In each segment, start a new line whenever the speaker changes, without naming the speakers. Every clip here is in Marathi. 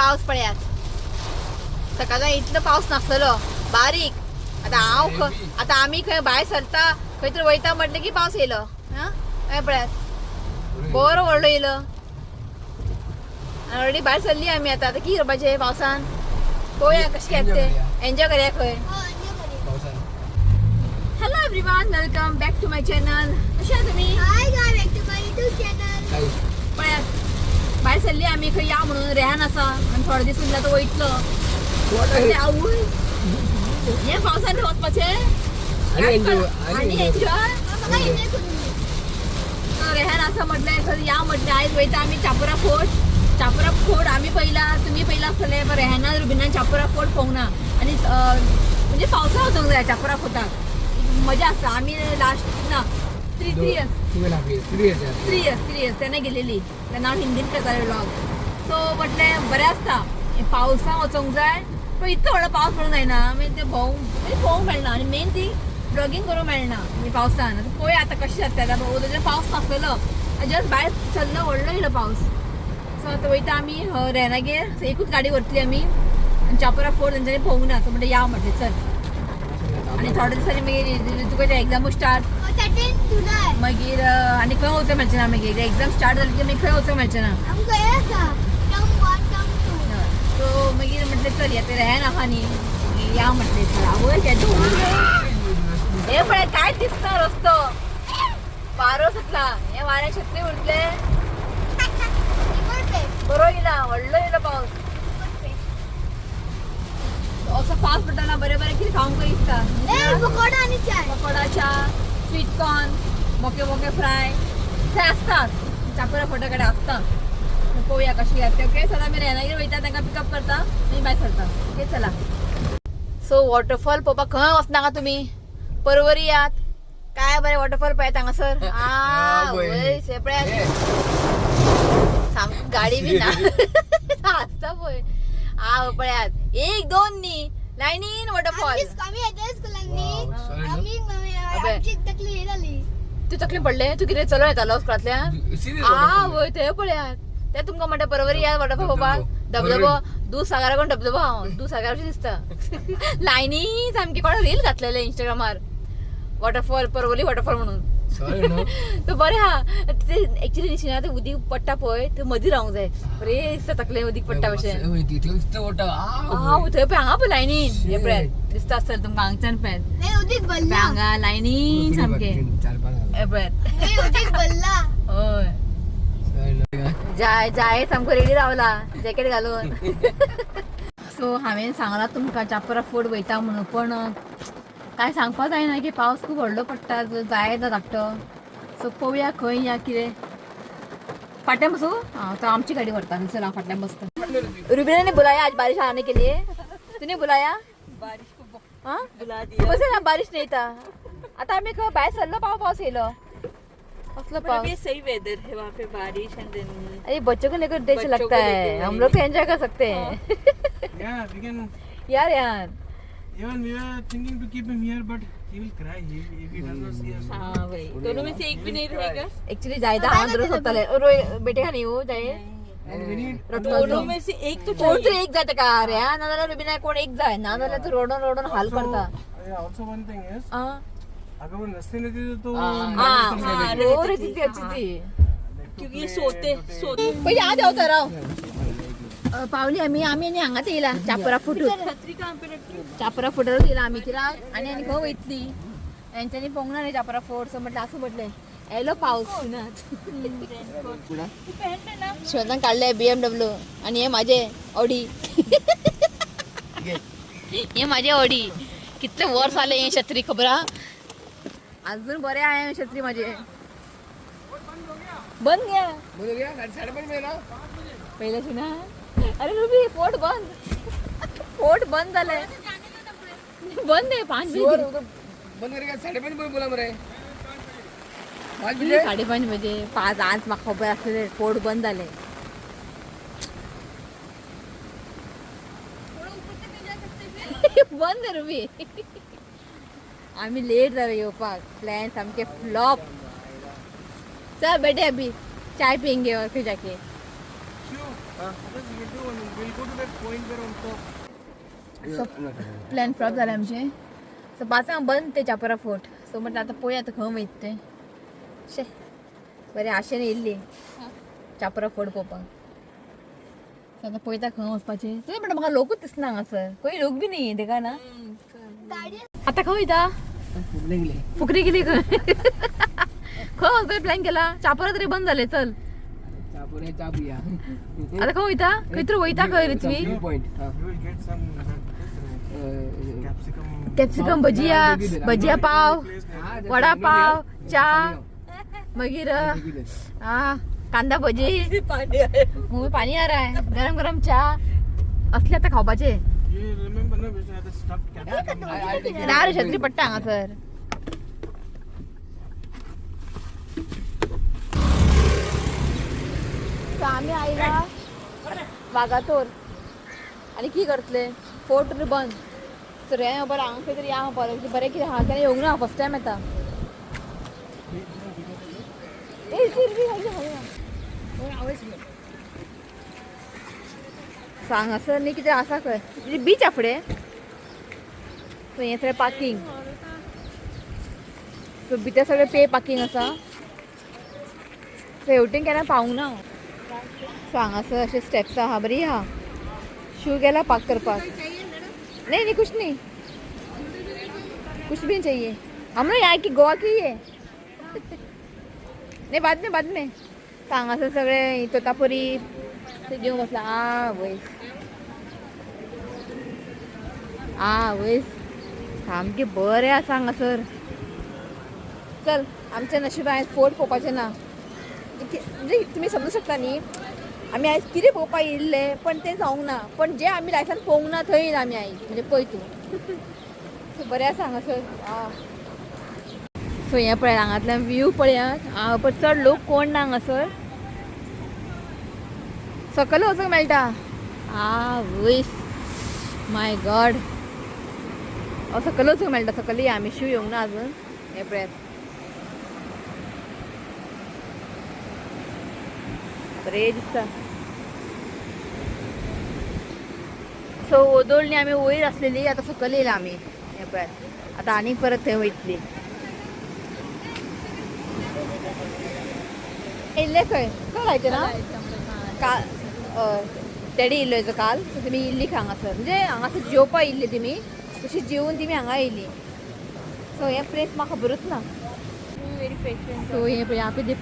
पावस पळयात. सकाळचा इतलो पावस नासलो बारीक. आता आम्ही खंय भायर सरता खंय तर वयता म्हटलं की पावस येयलो. हा पळयात बरो व्हडलो येयलो. ऑलरेडी भायर सरली आमी आता की करपाचें पावसान. पळोवया कशें येता ते एन्जॉय करया खंय. Hello everyone, welcome back to my channel. कशें आहा तुमी?
Hi guys back to my YouTube channel.
पळयात भायर सरली आमी खंय या म्हणून रेहान आसा आनी थोडे दीस उरला तो वयतलो. आवय हे पावसान वचपाचें आणि एन्जॉय. रेहान आसा म्हटलें खंय या म्हटलें आयज वयता आमी चापोरा फोर्ट. चापोरा फोर्ट आमी पयला, तुमी पयला आसतलें पण रेहाना रुबिनान चापोरा फोर्ट पळोवंक ना. आनी म्हणजे पावसा वचोंक जाय चापोरा फोर्टाक. मजा आसता. आमी लास्ट ना 3 इयर्स तेन्ना गेलेली. तेन्ना हांव हिंदीन करतालें व्लॉग. सो म्हटलें बरें आसता पावसा वचोंक जाय. पण इतलो व्हडलो पावस पडूंक जायना. मागीर ते भोंवूंक मेळना आनी मेन थिंग ब्लॉगिंग करूंक मेळना पावसान. आतां पळय आतां कशें जाता. आतां पावस नासलेलो जस्ट भायर चल्लो व्हडलो येयलो पावस. सो आतां वयता आमी रेनागेर. एकूच गाडी व्हरतली आमी आनी चापोरा फोर्ट तेंच्यांनी पळोवंक ना. सो म्हणलें या म्हटलें चल. आनी थोड्या दिसांनी मागीर तुका एग्जामू स्टार्ट. मागीर आनी खंय वचूंक मेळचें ना. मागीर एग्जाम स्टार्ट जाली की मागीर खंय वचूंक मेळचें ना. सो मागीर म्हटलें चल येता रेहान आहा न्ही या म्हटलें चल. आवय हे पळय काय दिसता रस्तो. वारो सुटला. हे वाऱ्या छत्री उरले बरो येयला व्हडलो येयलो पावस. असो पावस पडटना बरें बरें कितें खावंक दिसता. पकोडा च्या स्वीट कॉर्न मोके फ्राय ते आसतात चापोरा फोर्टा कडेन आसता. पळोवया कशी येता. ओके चला आमी रेनागेर वयता तांकां पिकअप करता आनी भायर सरता. ओके चला. सो वॉटरफॉल पळोवपाक खंय वचनाका तुमी. परवरी यात काय बरें वॉटरफॉल पळयता हांगासर. सामकी गाडी बी ना आसता पळय. पळयात 1 2 न्ही लायनीन वॉटरफॉल. तू तकली पडले. तू कितें चलो येतालो स्कुलांतल्यान. वय ते पळयात ते तुमकां म्हणटा परवरी या वॉटरफॉल पळोवपाक. धबधबो दूधसागरा कोण धबधबो हांव दूधसागराचें दिसता. लायनी सामकी कोणा रील घातलेले इंस्टाग्रामार वॉटरफॉल परवरी वॉटरफॉल म्हणून. तो बरें हा. एक्चुअली दिसना ते उदीक पडटा पळय थंय मदीं रावंक जाय. बरें दिसता तकलें उदीक पडटा अशें. थंय पळय हांगा पळय लायनीन हे पळय दिसता आसतलें तुमकां हांगच्यान पळय हांगा लायनीन सामकें हे पळयात. हय जाय सामको रेडी रावला जॅकेट घालून. सो हांवें सांगलां तुमकां चापोरा फोर्ट वयता म्हणून पण काय सांगपा जायना की पावस खूब व्हडलो पडटा जाय येता धाकटो. सो पळोवया खंय या कितें. फाटल्यान बसूं तो आमची गाडी व्हरता चल हांव फाटल्यान बसता. रुबीना ने बुलाया आज बारिश आने के लिए. तूने बुलाया बस ना बारिश नहीं था. आता आम्ही खंय भायर सरलो पावस येयलो. असलो पावस
सही वेदर है वहाँ पे बारिश एंड देन.
अरे बच्चों को लेकर देश लगता है. हम लोग तो एंजॉय कर सकते हैं. यार
Even we were thinking to keep him here, but he will cry if he does not see us.
हाँ वही दोनों में से एक भी नहीं रहेगा.
एक्चुअली जायदा हां दुरुस्त होता है. बेटे का नहीं हो जाए.
And we need
दोनों में से एक तो
कोण तरी एक जाता का रे. ना जाल्यार रुबीना कोण एक जाय ना जाल्यार तू रोडून हाल करता.
also one thing is,
हां
अगर वो नसते नहीं तो
हां रे ती अच्छी थी
क्योंकि ये सोते
पहिले आज होता राव. पावली आम्ही आणि हांगाच येयला चापोरा फुटून.
छतरी कहाँ पे रखी.
चापोरा फुटून येयला आम्ही कित्याक आनी खंय वयतली. हेंच्यांनी पळोवंक ना रे चापोरा फोर्ट. सो म्हटलें आसूं म्हटलें येयलो पावस श्वेतान काडले BMW आणि हे माझे ऑडी. हे माझे ऑडी कितले वर्स आले हे छत्री खबर हा. अजून बरे आहे छत्री माझे. बंद घ्या पहिल्याची ना. अरे रुबी फोर्ट बंद झाले. बंद आहे 5 बजे 5:30 बजे 5 आज म्हाका खबर आसलें फोर्ट बंद जाले. बंद आहे रुबी. आम्ही लेट जालो येवपाक. प्लॅन सामके फ्लॉप. चल बेटे अभी चाय पियेंगे और फिर जाके.
We'll go to that point where on top.
Plan flop झाले आमचे. सो पांचांक बंद ते चापोरा फोर्ट. सो म्हटलं आता पळय आता खंय वयता ते. शे बरें आशेन येयल्ली चापोरा फोर्ट पळोवपाक. सो आतां पळयता खंय वचपाचें. तुवें म्हणटा म्हाका लोकूच दिसना हांगासर. खंय लोक बी न्ही तेका ना. आता खंय वयता? फुकरी गेली खंय? खंय वचपाचें प्लॅन केला? चापोरा तरी बंद जाले चल. आता खंय वयता? खंय तरी वयता खंय रित्वी?
You will get some capsicum.
Capsicum bhajiya pav vada पाव चा मागीर कांदा भजी मुंह में पानी आ रहा है गरम गरम चा असले आता खावपाचे.
You remember no? We had the stuffed capsicum.
रार छत्री पडटा हांगासर. सो आमी आयला वागातोर आनी कितें करतले फोर्ट तरी बंद. सो रे बरें हांगा खंय तरी या पळय बरें कितें आहा केन्ना येवंक ना फर्स्ट टायम येता. सांग असं न्ही कितें आसा खंय बीच आहा फुडें. सो हें सगळें पार्किंग. सो भितर सगळें पे पार्किंग आसा. सो हेवटेन केन्ना पावूंक ना. सो हांगासर अशे स्टेप्स आहा बरी आहा. शू गेला पार्क करपाक. नहीं नहीं कुछ नहीं कुछ भी नहीं चाहिए. हम लोग यहाँ की गोवा की है. नहीं बाद में हांगासर सगळे तोतापुरी ते जेवंक बसला. वयस सामकें बरें आसा हांगासर. चल आमच्या नशिबान फोर्ट पळोवपाचें ना. म्हणजे तुमी समजूं शकता न्ही आमी आयज कितें पळोवपाक येयल्ले पण तें जावंक ना. पण जे आमी लायफान पळोवंक ना थंय येयला आमी आयज म्हणजे पळय तूं. सो बरें आसा हांगासर. सो हें पळय हांगांतल्यान व्यू पळयात. पण चड लोक कोण ना हांगासर. सकयल वचूंक मेळटा. वयस माय गॉड सकयल वचूंक मेळटा. सकयल आमी शू येवंक ना अजून. हें पळयात बरें दिसता. सो ओदोळणी आमी वयर आसलेली आतां सकयल येयला आमी. हें पळयात आतां आनीक परत थंय वयतली. येयल्ले खंय लायते ना काल तेडे येयल्लो हेजो काल. सो तुमी येयल्ली हांगासर म्हणजे हांगासर जेवपाक येयल्ली तुमी तशी जेवून तुमी हांगा येयली. सो हें प्लेस म्हाका खबरूच ना. सो हें पळय यहाँ पे जे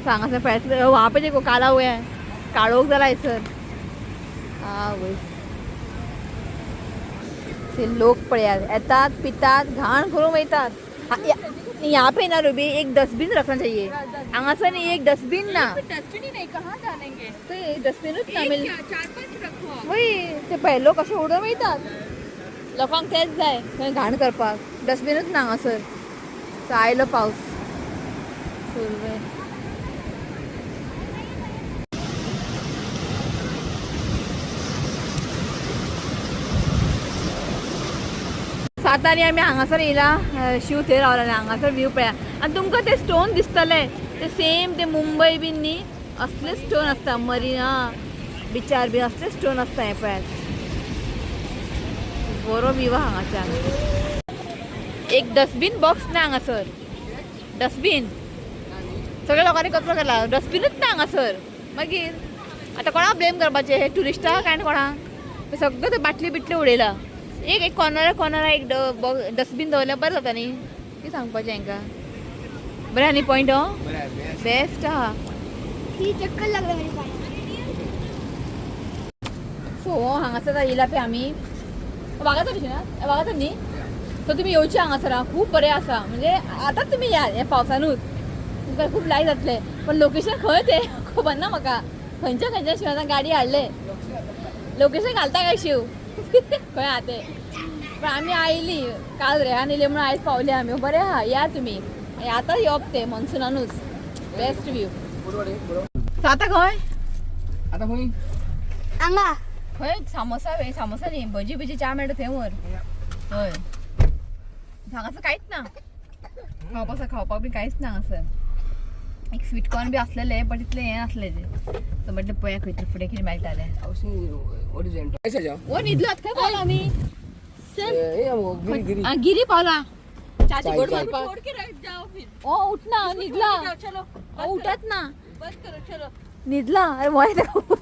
हांगासर पळय वहाँ पे देखो काला हुआ है. काळोख जाला हैसर. वय ते लोक पळयात येतात पितात घाण करून वयतात. यहाँ पे ना रुबी एक डस्टबिन रखना चाहिए. हांगासर न्ही एक डस्टबिन ना. ते डस्टबिनूच ना मिल
4-5 रखो.
वय ते पळय लोक अशे उडोवन वयतात. लोकांक तेच जाय खंय घाण करपाक. डस्टबिनूच ना हांगासर. सो आयलो पावस. सातारी आमी हांगासर येयला. शिव थंय रावला हांगासर व्यू पळया. आनी तुमकां ते स्टोन दिसतले ते सेम ते मुंबय बीन न्ही असले स्टोन आसता. मरिना बिचार बी असले स्टोन आसता. हें पळयात बरो व्यू आहा हांगाच्यान. एक डस्टबीन बॉक्स ना हांगासर. डस्टबीन सगळ्या लोकांनी कचरो केला. डस्टबिनूच ना हांगासर. मागीर आतां कोणाक ब्लेम करपाचें हे टुरिस्टाक काय कोणाक. सगळें ते बाटली बिटली उडयला. एक कॉर्नराक एक डस्टबीन दवरल्यार बरें जाता न्ही. कितें सांगपाचें हांकां. बरें आहा न्ही पॉयंट हो बेस्ट आहा.
ही चक्कर लागला मेरी पाय.
सो हांगासर येयला पळय आमी वागातोर ना वागातोर न्ही. सो तुमी येवचे हांगासर खूब बरें आसा. म्हणजे आतांच तुमी या हे पावसानूच तुमकां खूब लायक जातलें. पण लोकेशन खंय तें खबर ना म्हाका. खंयच्या शिवाय गाडी हाडले. लोकेशन घालता काय शिव खंय आहा तें. पण आमी आयली काल रेहान येयली म्हणून आयज पावले आमी. बरें आहा या तुमी. आतां येवप ते मॉन्सुनानूच बेस्ट व्यू. सो आतां खंय
हांगा
खंय सामोसा सामोसा न्ही भजी च्या मेळटा थंय व्हर. हय हांगासर कांयच ना खावपाक बी कांयच ना हांगासर. एक स्वीट कॉर्न बी असलेले पण तितले हे नसले ते तर म्हटलं पळया खंय तरी फुडें कितें मेळटालें वो न्हिदलात काय पावला आमी गिरी पावला चाची गोड मारपाक
छोड़ के रख जाओ फिर
ओ उठना निघला
चलो
उठत ना
बस करो चलो
निघला अरे मोय
डब्बा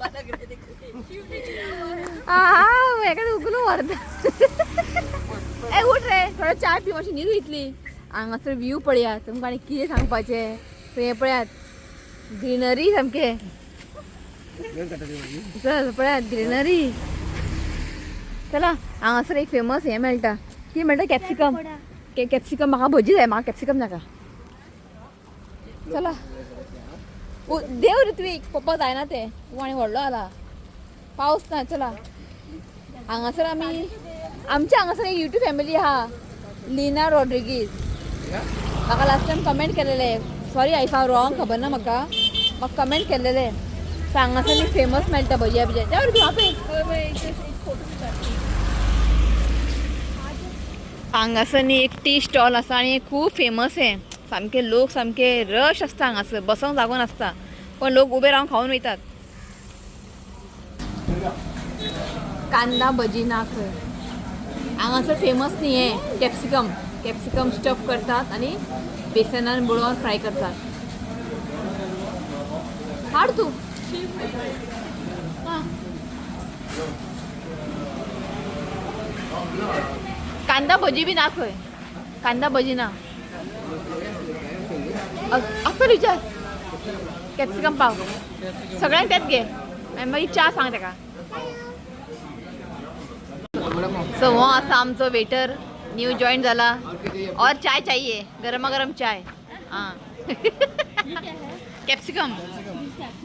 लग रहा है देखो शिव ने
एखादं उकलू मारत ए उठ रे थोडं चाय पी मातशी न्हीद वयतली हांगासर व्यू पळयात तुमकां आनी कितें सांगपाचें थंय हें पळयात ग्रीनरी सामकें चल पळयात ग्रीनरी चला हांगासर एक फेमस हें मेळटा ती मेळटा कॅप्सिकम कॅप्सिकम म्हाका भजी जाय म्हाका कॅप्सिकम नाका चला देव ऋत्वीक पप्पा जायना ते तूं आनी व्हडलो जाला पावस ना चला हांगासर आमी आमच्या हांगासर एक यूट्यूब फॅमिली आहा लिना रॉड्रिगीज म्हाका लास्ट टायम कमेंट केलेले सॉरी आय फाव रॉंग खबर ना म्हाका कमेंट केलेले सो हांगासर फेमस मेळटा भजिया बिजिया त्या वरती वापे हांगासर एक टी स्टॉल आसा आनी खूब फेमस हे सामके लोक सामके रश आसता हांगासर बसोंक जागो नासता पण लोक उबे रावन खावन वयतात कांदा भजी ना खंय हांगासर फेमस न्ही हे कॅप्सिकम स्टफ करतात आनी बेसनान बुडोवन फ्राय करतात हाड तूं कांदा भजी बी ना खंय कांदा भजी ना आसता विचार कॅप्सिकम पाव सगळ्यांक तेच घे आनी मागीर च्या सांग ताका सो हो आसा आमचो वेटर न्यू जॉईन जाला और चाय चाहिए गरमा गरम चाय हाँ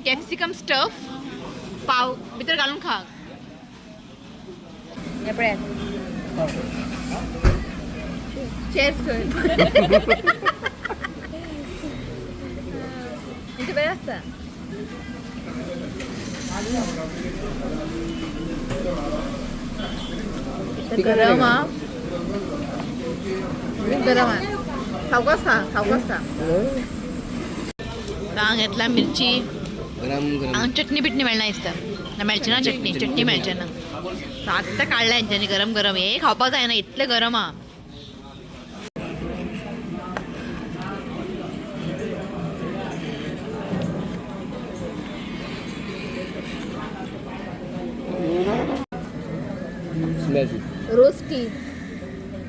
कॅप्सिकम स्टफ पाव भितर घालून खा हे पळयात चेअर्स कर इथे बरें आसता गरम हा गरम आहे सावकाश खा हांगा घेतला मिरची हांगा चटणी बिटणी मेळना दिसता मेळची ना चटणी मेळचे ना आत्तां काडला हेंच्यांनी गरम गरम हे खावपाक जायना इतलें गरम हा रोज टी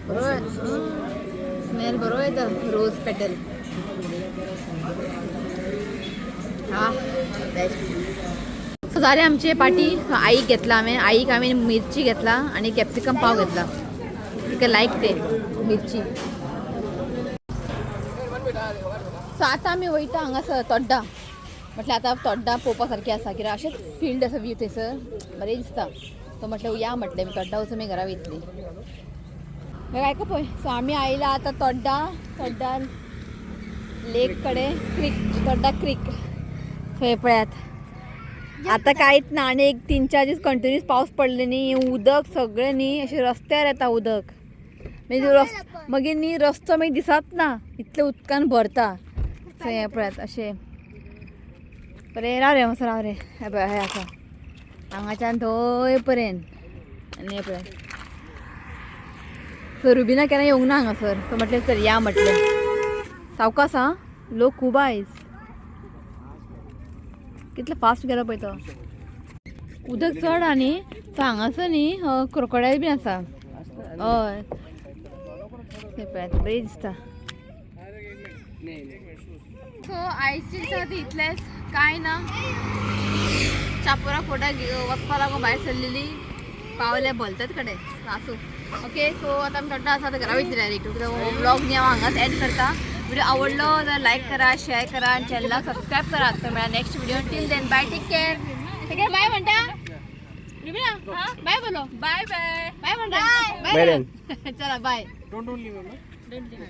बरोबर स्मेल बरो येता रोज पेटल हा सो जालें आमचे पार्टी आईक घेतला आईक आमी मिरची घेतला आनी कॅप्सिकम पाव घेतला तिका लायक ते मिरची सो आतां आमी वयता हांगासर तोड्डा म्हटल्यार आतां तोड्डा पळोवपा सारकें आसा कित्याक अशेंच फील्ड आसा व्यू थंयसर बरें दिसता तो म्हटलं या म्हटलें तोड्डा वचून घरा वयतली आयको पळय सो आमी आयला आतां तोड्डा लेक कडेन क्रीक तोड्डा क्रीक थंय पळयात आतां कांयच ना आनी एक 3-4 दीस कंटिन्यूस पावस पडले न्ही उदक सगळें न्ही अशें रस्त्यार येता उदक मागीर न्ही रस्तो मागीर दिसत ना इतलें उदकान भरता थंय पळयात अशें बरें राव रे राव रे हे पळय हें आसा हांगाच्यान थंय पर्यंत आनी हे पळय सो रुबिना केन्ना येवंक ना हांगासर सो म्हटलें चल या म्हटलें सावकास आं लोक खूब आयज कितलो फास्ट गेलो पळय तो उदक चड आनी सो हांगासर न्ही क्रोकोडायल बीन आसा हय ते पळयात बरें दिसता सो आयची दिसा इतलेंच कांय ना चापोरा फोटा वचपा लागून भायर सरलेली पावले भलतेच कडेन आसूं ओके सो आतां आमी थोड्डा आसा घरा वयतली डायरेक्ट कित्याक ब्लॉग न्ही हांव हांगाच एंड करता व्हिडिओ आवडलो जाल्यार लायक करा शेअर करा आनी चॅनलाक सबस्क्रायब करा तर मेळा next video till then bye take care bye म्हणटा रुबिना बाय बोलो बाय बाय बाय म्हणटा बाय चला बाय
Don't leave,